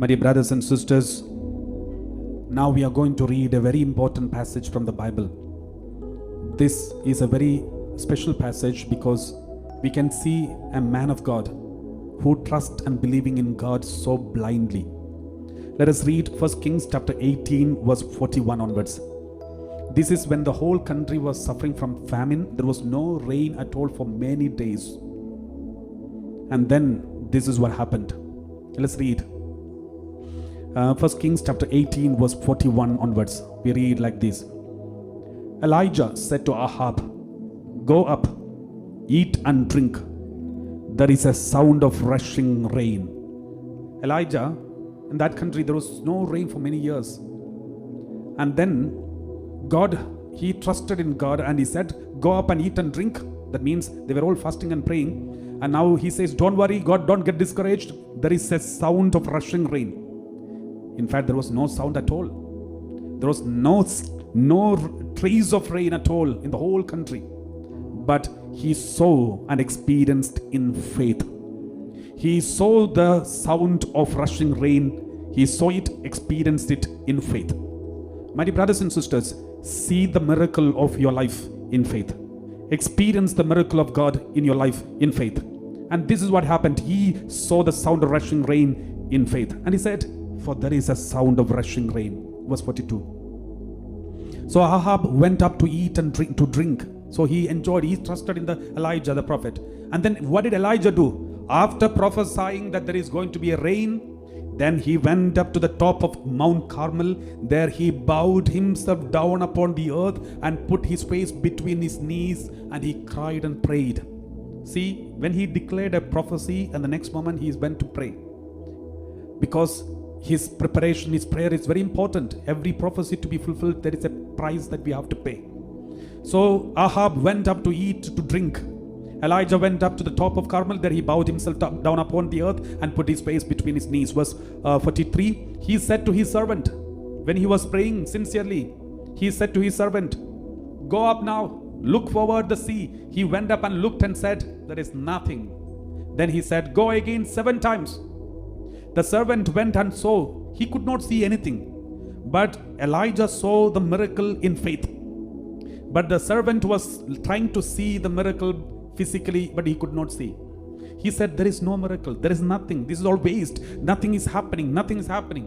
My dear brothers and sisters, now we are going to read a very important passage from the Bible. This is a very special passage because we can see a man of God who trusts and believing in God so blindly. Let us read 1 Kings chapter 18 verse 41 onwards. This is when the whole country was suffering from famine. There was no rain at all for many days. And then this is what happened. Let's read. 1 Kings chapter 18 verse 41 onwards. We read like this. Elijah said to Ahab, "Go up, eat and drink. There is a sound of rushing rain." Elijah, in that country there was no rain for many years. And then God, he trusted in God and he said, "Go up and eat and drink." That means they were all fasting and praying. And now he says, "Don't worry, God, don't get discouraged. There is a sound of rushing rain." In fact, there was no sound at all. There was no trace of rain at all in the whole country. But he saw and experienced in faith. He saw the sound of rushing rain. He saw it, experienced it in faith. My dear brothers and sisters, see the miracle of your life in faith. Experience the miracle of God in your life in faith. And this is what happened. He saw the sound of rushing rain in faith. And he said, "For there is a sound of rushing rain." Verse 42. So Ahab went up to eat and drink. So he enjoyed, he trusted in the Elijah the prophet. And then what did Elijah do? After prophesying that there is going to be a rain, then he went up to the top of Mount Carmel. There he bowed himself down upon the earth and put his face between his knees, and he cried and prayed. See, when he declared a prophecy and the next moment he went to pray. Because his preparation, his prayer is very important. Every prophecy to be fulfilled, there is a price that we have to pay. So Ahab went up to eat, to drink. Elijah went up to the top of Carmel. There he bowed himself down upon the earth and put his face between his knees. Verse 43, he said to his servant, when he was praying sincerely, he said to his servant, "Go up now, look forward the sea." He went up and looked and said, "There is nothing." Then he said, "Go again 7 times. The servant went and saw. He could not see anything. But Elijah saw the miracle in faith. But the servant was trying to see the miracle physically, but he could not see. He said, "There is no miracle. There is nothing. This is all waste. Nothing is happening. Nothing is happening."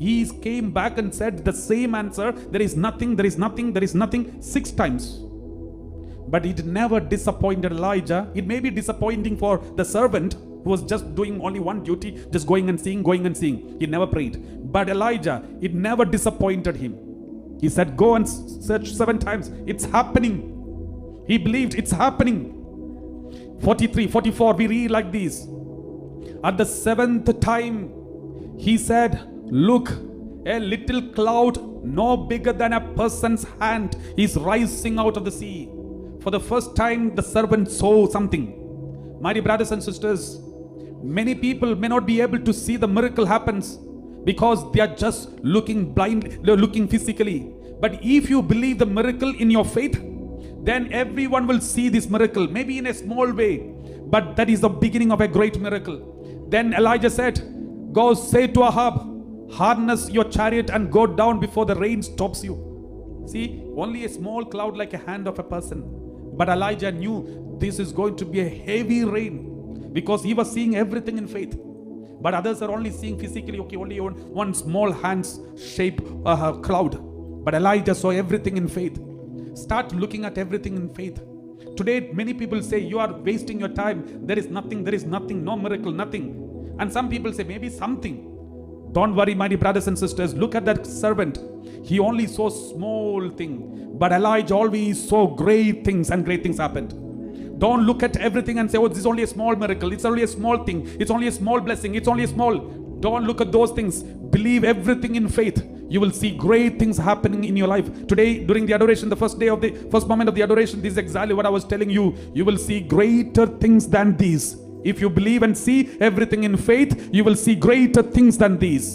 He came back and said the same answer. "There is nothing. There is nothing. There is nothing," 6 times. But it never disappointed Elijah. It may be disappointing for the servant who was just doing only one duty, just going and seeing, going and seeing. He never prayed. But Elijah, it never disappointed him. He said, "Go and search 7 times. It's happening." He believed it's happening. 43, 44, we read like this. At the 7th time, he said, "Look, a little cloud no bigger than a person's hand is rising out of the sea." For the first time, the servant saw something. My dear brothers and sisters, many people may not be able to see the miracle happens because they are just looking blind, looking physically. But if you believe the miracle in your faith, then everyone will see this miracle, maybe in a small way, but that is the beginning of a great miracle. Then Elijah said, "Go say to Ahab, harness your chariot and go down before the rain stops you." See, only a small cloud like a hand of a person. But Elijah knew this is going to be a heavy rain because he was seeing everything in faith. But others are only seeing physically, okay, only one small hand's shape cloud. But Elijah saw everything in faith. Start looking at everything in faith. Today, many people say you are wasting your time. There is nothing, no miracle, nothing. And some people say maybe something. Don't worry, my dear brothers and sisters. Look at that servant. He only saw small thing. But Elijah always saw great things, and great things happened. Don't look at everything and say, "Oh, this is only a small miracle. It's only a small thing. It's only a small blessing. It's only a small." Don't look at those things. Believe everything in faith. You will see great things happening in your life. Today, during the adoration, the first moment of the adoration, this is exactly what I was telling you. You will see greater things than these. If you believe and see everything in faith, you will see greater things than these.